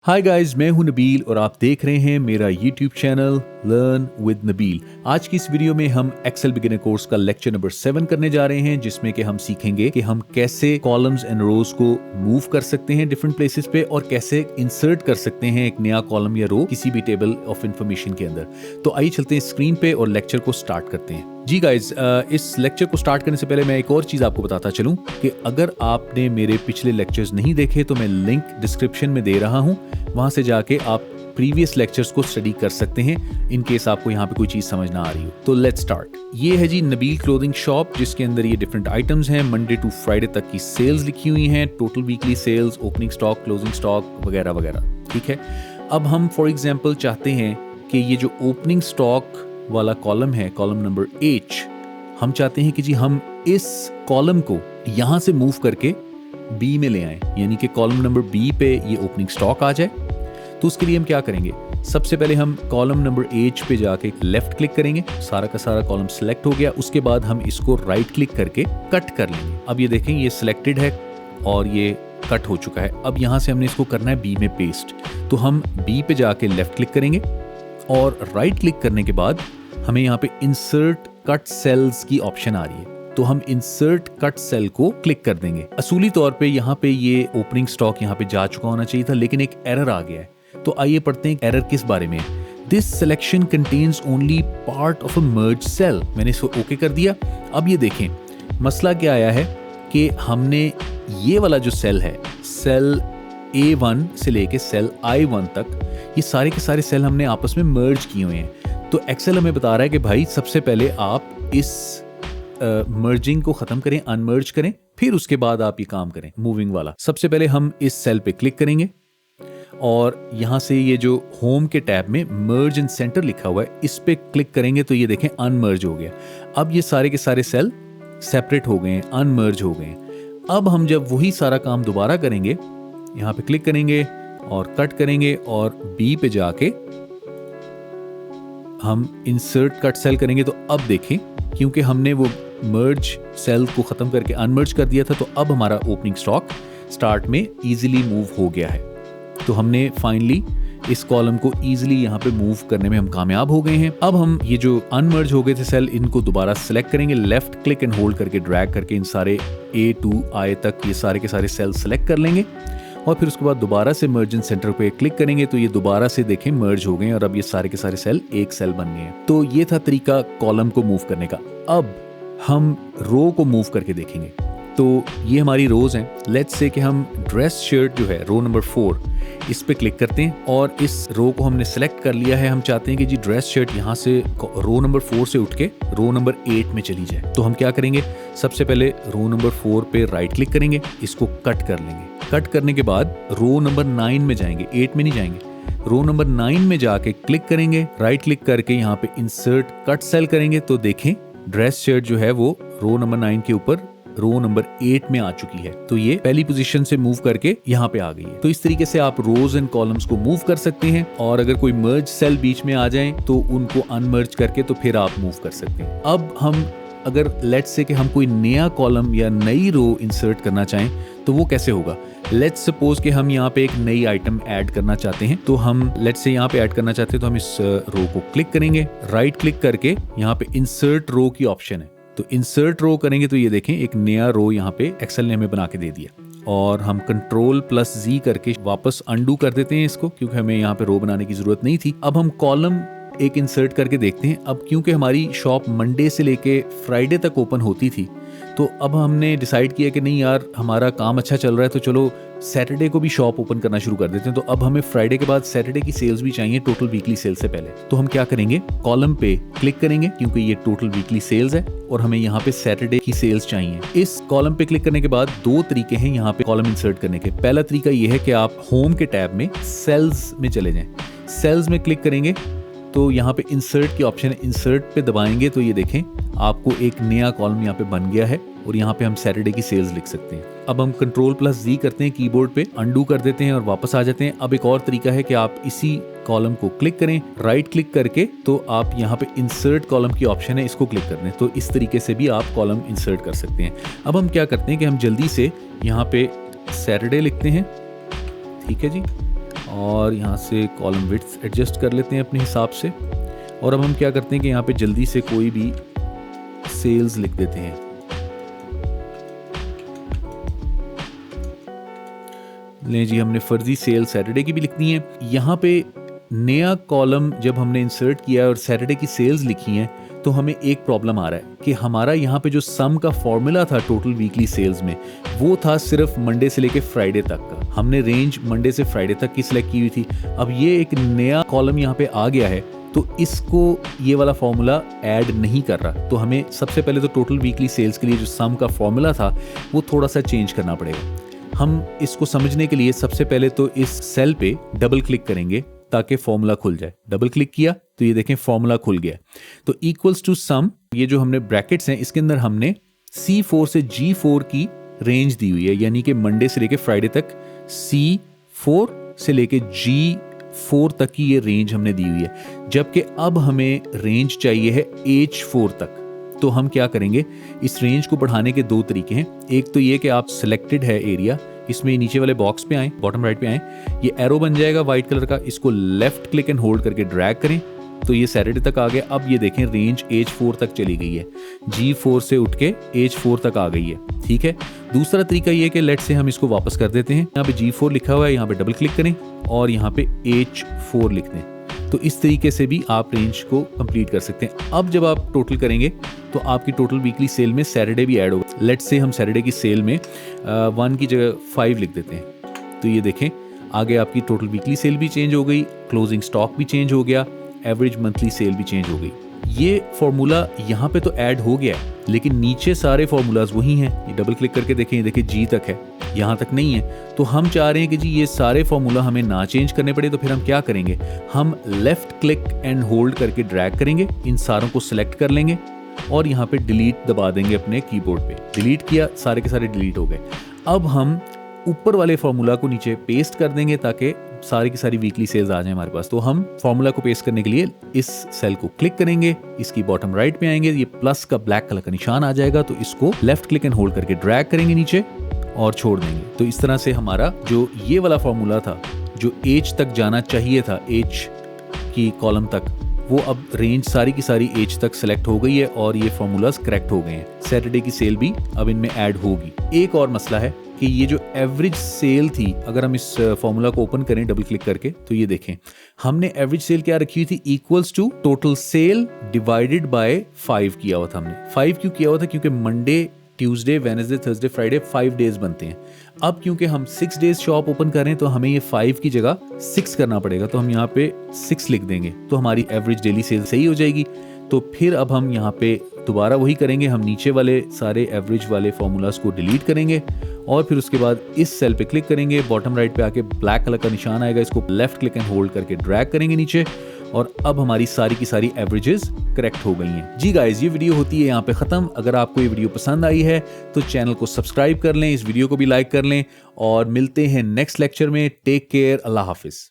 Hi guys, मैं हूं नबील और आप देख रहे हैं मेरा YouTube channel learn with Nabeel. आज की इस वीडियो में हम एक्सेल बिगिनर कोर्स का लेक्चर नंबर 7 करने जा रहे हैं, जिसमें कि हम सीखेंगे कि हम कैसे कॉलम्स एंड रोज को मूव कर सकते हैं डिफरेंट प्लेसेस पे और कैसे इंसर्ट कर सकते हैं एक नया कॉलम या रो किसी भी टेबल ऑफ इंफॉर्मेशन के अंदर। तो आइए चलते हैं स्क्रीन पे और लेक्चर को स्टार्ट करते हैं। जी गाइज, इस लेक्चर को स्टार्ट करने से पहले मैं एक और चीज़ आपको बताता चलूं कि अगर आपने मेरे पिछले लेक्चर्स नहीं देखे तो मैं लिंक डिस्क्रिप्शन में दे रहा हूं, वहां से जाके आप प्रीवियस लेक्चर्स को स्टडी कर सकते हैं इन केस आपको यहाँ पे कोई चीज़ समझ ना आ रही हो। तो लेट्स स्टार्ट। ये है जी नबील क्लोथिंग शॉप, जिसके अंदर ये डिफरेंट आइटम्स हैं। मंडे टू फ्राइडे तक की सेल्स लिखी हुई हैं, total weekly sales, opening stock, closing stock वगैरह वगैरह। ठीक है, अब हम फॉर एग्जाम्पल चाहते हैं कि ये जो ओपनिंग स्टॉक वाला कॉलम है, कॉलम नंबर H, हम चाहते हैं कि जी हम इस कॉलम को यहां से मूव करके B में ले आएं, यानी कि कॉलम नंबर B पे ये ओपनिंग स्टॉक आ जाए। तो उसके लिए हम क्या करेंगे, सबसे पहले हम कॉलम नंबर H पे जाके लेफ्ट क्लिक करेंगे, सारा का सारा कॉलम सिलेक्ट हो गया। उसके बाद हम इसको राइट क्लिक करके कट कर लेंगे। अब ये देखें, ये सिलेक्टेड है और ये कट हो चुका है। अब यहाँ से हमने इसको करना है B में पेस्ट। तो हम B पे जाके लेफ्ट क्लिक करेंगे और राइट क्लिक करने के बाद हमें यहाँ पे इंसर्ट कट सेल्स की ऑप्शन आ रही है, तो हम इंसर्ट कट सेल को क्लिक कर देंगे। असूली तौर पे यहाँ पे ये ओपनिंग स्टॉक यहाँ पे जा चुका होना चाहिए था, लेकिन एक एरर आ गया है। तो आइए पढ़ते हैं एरर किस बारे में। This selection contains only part of a merge cell. मैंने इसको ओके कर दिया। अब ये देखें, मसला क्या आया है कि हमने ये वाला जो सेल है, सेल A1 से लेके सेल I1 तक, ये सारे के सारे सेल हमने आपस में मर्ज किए हुए हैं। तो एक्सेल हमें बता रहा है कि भाई सबसे पहले आप इस मर्जिंग को खत्म करें, अनमर्ज करें, फिर उसके बाद आप ये काम करें मूविंग वाला। सबसे पहले हम इस सेल पे क्लिक करेंगे और यहां से ये जो होम के टैब में मर्ज इन सेंटर लिखा हुआ है, इस पे क्लिक करेंगे तो ये देखें अनमर्ज हो गया। अब ये सारे के सारे सेल सेपरेट हो गए हैं, अनमर्ज हो गए हैं। अब हम जब वही सारा काम दोबारा करेंगे, यहाँ पे क्लिक करेंगे और कट करेंगे और B पे जाके हम इंसर्ट कट सेल करेंगे। तो अब देखें, क्योंकि हमने वो मर्ज सेल को खत्म करके अनमर्ज कर दिया था, तो अब हमारा ओपनिंग स्टॉक स्टार्ट में इजीली मूव हो गया है। तो हमने फाइनली इस कॉलम को इजीली यहाँ पे मूव करने में हम कामयाब हो गए हैं। अब हम ये जो अनमर्ज हो गए थे सेल, इनको दोबारा सेलेक्ट करेंगे, लेफ्ट क्लिक एंड होल्ड करके ड्रैग करके इन सारे A to I तक ये सारे के सारे सेल सेलेक्ट कर लेंगे और फिर उसके बाद दोबारा से मर्ज इन सेंटर पे क्लिक करेंगे तो ये दोबारा से देखें मर्ज हो गए और अब ये सारे के सारे सेल एक सेल बन गए हैं। तो ये था तरीका कॉलम को मूव करने का। अब हम रो को मूव करके देखेंगे। तो ये हमारी रोज हैं। लेट्स से कि हम ड्रेस शर्ट जो है रो नंबर 4, इस पे क्लिक करते हैं और इस रो को हमने सेलेक्ट कर लिया है। हम चाहते हैं कि जी ड्रेस शर्ट यहाँ से रो नंबर 4 से उठ के रो नंबर 8 में चली जाए। तो हम क्या करेंगे, सबसे पहले रो नंबर 4 पे राइट क्लिक करेंगे, इसको कट कर लेंगे। कट करने के बाद रो नंबर 9 में जाएंगे, 8 में नहीं जाएंगे। रो नंबर 9 में जाके क्लिक करेंगे, राइट क्लिक करके यहाँ पे इंसर्ट कट सेल करेंगे तो देखें ड्रेस शर्ट जो है वो रो नंबर 9 के ऊपर रो नंबर 8 में आ चुकी है। तो ये पहली पोजीशन से मूव करके यहाँ पे आ गई है। तो इस तरीके से आप रोज एंड कॉलम्स को मूव कर सकते हैं और अगर कोई मर्ज सेल बीच में आ जाए तो उनको अनमर्ज करके तो फिर आप मूव कर सकते हैं। अब हम अगर लेट्स से कि हम कोई नया कॉलम या नई रो इंसर्ट करना चाहें तो वो कैसे होगा। लेट्स सपोज कि हम यहाँ पे एक नई आइटम ऐड करना चाहते हैं। तो हम लेट्स से यहाँ पे ऐड करना चाहते हैं तो हम इस रो को क्लिक करेंगे, राइट क्लिक करके यहाँ पे इंसर्ट रो की ऑप्शन है, तो इंसर्ट रो करेंगे तो ये देखें एक नया रो यहाँ पे एक्सेल ने हमें बना के दे दिया। और हम Ctrl+Z करके वापस अंडू कर देते हैं इसको, क्योंकि हमें यहाँ पे रो बनाने की जरूरत नहीं थी। अब हम कॉलम एक इंसर्ट करके देखते हैं। अब क्योंकि हमारी शॉप मंडे से लेके फ्राइडे तक ओपन होती थी, तो अब हमने डिसाइड किया कि नहीं यार, हमारा काम अच्छा चल रहा है तो चलो सैटरडे को भी शॉप ओपन करना शुरू कर देते हैं। तो अब हमें फ्राइडे के बाद सैटरडे की सेल्स भी चाहिए, टोटल वीकली सेल से पहले। तो हम क्या करेंगे, कॉलम पे क्लिक करेंगे, क्योंकि ये टोटल वीकली सेल्स है और हमें यहाँ पे सैटरडे की सेल्स चाहिए। इस कॉलम पे क्लिक करने के बाद दो तरीके हैं यहाँ पे कॉलम इंसर्ट करने के। पहला तरीका ये है कि आप होम के टैब में सेल्स में चले जाएं, सेल्स में क्लिक करेंगे तो यहाँ पे इंसर्ट की ऑप्शन है, इंसर्ट पे दबाएंगे तो ये देखें आपको एक नया कॉलम यहाँ पे बन गया है और यहाँ पे हम सैटरडे की सेल्स लिख सकते हैं। अब हम Ctrl+Z करते हैं कीबोर्ड पे, अंडू कर देते हैं और वापस आ जाते हैं। अब एक और तरीका है कि आप इसी कॉलम को क्लिक करें, राइट क्लिक करके तो आप यहाँ पे इंसर्ट कॉलम की ऑप्शन है, इसको क्लिक कर दें। तो इस तरीके से भी आप कॉलम इंसर्ट कर सकते हैं। अब हम क्या करते हैं कि हम जल्दी से यहाँ पे सैटरडे लिखते हैं, ठीक है जी, और यहाँ से कॉलम विड्थ एडजस्ट कर लेते हैं अपने हिसाब से। और अब हम क्या करते हैं कि यहाँ पे जल्दी से कोई भी सेल्स लिख देते हैं। लें जी, हमने फर्जी सेल सैटरडे की भी लिखनी है। यहाँ पे नया कॉलम जब हमने इंसर्ट किया और सैटरडे की सेल्स लिखी हैं तो हमें एक प्रॉब्लम आ रहा है कि हमारा यहाँ पे जो सम का फॉर्मूला था टोटल वीकली सेल्स में, वो था सिर्फ मंडे से लेके फ्राइडे तक का। हमने रेंज मंडे से फ्राइडे तक की सिलेक्ट की हुई थी। अब ये एक नया कॉलम यहाँ पे आ गया है तो इसको ये वाला फॉर्मूला ऐड नहीं कर रहा। तो हमें सबसे पहले तो टोटल वीकली सेल्स के लिए जो सम का फॉर्मूला था वो थोड़ा सा चेंज करना पड़ेगा। हम इसको समझने के लिए सबसे पहले तो इस सेल पे डबल क्लिक करेंगे ताकि फॉर्मूला खुल जाए। डबल क्लिक किया तो ये देखें फॉर्मूला खुल गया। तो इक्वल्स टू सम, ये जो हमने ब्रैकेट्स हैं इसके अंदर हमने C4 से G4 की रेंज दी हुई है, यानी कि मंडे से लेके फ्राइडे तक C4 से लेके G4 तक की ये रेंज हमने दी हुई है। जबकि अब हमें रेंज चाहिए है H4 तक। तो हम क्या करेंगे, इस रेंज को बढ़ाने के दो तरीके हैं। एक तो ये कि आप सिलेक्टेड है एरिया, इसमें नीचे वाले बॉक्स पे आए, बॉटम राइट पे आए, ये एरो बन जाएगा व्हाइट कलर का, इसको लेफ्ट क्लिक एंड होल्ड करके ड्रैग करें तो ये सैटरडे तक आ गया। अब ये देखें रेंज H4 तक चली गई है, G4 से उठ के H4 तक आ गई है। ठीक है। दूसरा तरीका ये कि लेट से हम इसको वापस कर देते हैं। यहाँ पे G4 लिखा हुआ है, यहाँ पे डबल क्लिक करें और यहाँ पे H4 लिख दें। तो इस तरीके से भी आप रेंज को कंप्लीट कर सकते हैं। अब जब आप टोटल करेंगे तो आपकी टोटल वीकली सेल में सैटरडे भी ऐड होगा। लेट्स से हम सैटरडे की सेल में 1 की जगह 5 लिख देते हैं। तो ये देखें आगे आपकी टोटल वीकली सेल भी चेंज हो गई, क्लोजिंग स्टॉक भी चेंज हो गया, एवरेज मंथली सेल भी चेंज हो गई। ये फॉर्मूला यहाँ पे तो ऐड हो गया है, लेकिन नीचे सारे फॉर्मूलाज वही हैं। ये डबल क्लिक करके देखें, देखिए G तक है, यहाँ तक नहीं है। तो हम चाह रहे हैं कि जी ये सारे फॉर्मूला हमें ना चेंज करने पड़े। तो फिर हम क्या करेंगे, हम लेफ्ट क्लिक एंड होल्ड करके ड्रैग करेंगे, इन सारों को सिलेक्ट कर लेंगे और यहाँ पे डिलीट दबा देंगे अपने कीबोर्ड पे। डिलीट किया, सारे के सारे डिलीट हो गए। अब हम ऊपर वाले फॉर्मूला को नीचे पेस्ट कर देंगे ताकि सारी की सारी वीकली सेल्स आ जाए हमारे पास। तो हम फॉर्मूला को पेस्ट करने के लिए इस सेल को क्लिक करेंगे, इसकी बॉटम राइट पे आएंगे, ये प्लस का ब्लैक कलर का निशान आ जाएगा। तो इसको लेफ्ट क्लिक एंड होल्ड करके ड्रैग करेंगे नीचे और छोड़ देंगे। तो इस तरह से हमारा जो ये वाला फॉर्मूला था, जो H तक जाना चाहिए था, H की कॉलम तक, वो अब रेंज सारी की सारी H तक सेलेक्ट हो गई है और ये फॉर्मूलाज करेक्ट हो गए हैं। सैटरडे की सेल भी अब इनमें ऐड होगी। एक और मसला है कि ये जो एवरेज सेल थी, अगर हम इस फॉर्मूला को ओपन करें डबल क्लिक करके तो ये देखें हमने एवरेज सेल क्या रखी हुई थी, equals to total sale divided by 5 किया हुआ था हमने। 5 क्यों किया हुआ था, क्योंकि Monday, Tuesday, Wednesday, Thursday, Friday 5 days बनते हैं। अब क्योंकि हम 6 डेज शॉप ओपन कर रहे हैं तो हमें ये 5 की जगह 6 करना पड़ेगा। तो हम यहाँ पे 6 लिख देंगे तो हमारी एवरेज डेली सेल सही हो जाएगी। तो फिर अब हम यहाँ पे दोबारा वही करेंगे, हम नीचे वाले सारे एवरेज वाले फॉर्मूलाज को डिलीट करेंगे और फिर उसके बाद इस सेल पे क्लिक करेंगे, बॉटम राइट पे आके ब्लैक कलर का निशान आएगा, इसको लेफ्ट क्लिक एंड होल्ड करके ड्रैग करेंगे नीचे और अब हमारी सारी की सारी एवरेजेस करेक्ट हो गई हैं। जी गाइस, ये वीडियो होती है यहाँ पे खत्म। अगर आपको ये वीडियो पसंद आई है तो चैनल को सब्सक्राइब कर लें, इस वीडियो को भी लाइक कर लें और मिलते हैं नेक्स्ट लेक्चर में। टेक केयर, अल्लाह हाफिज।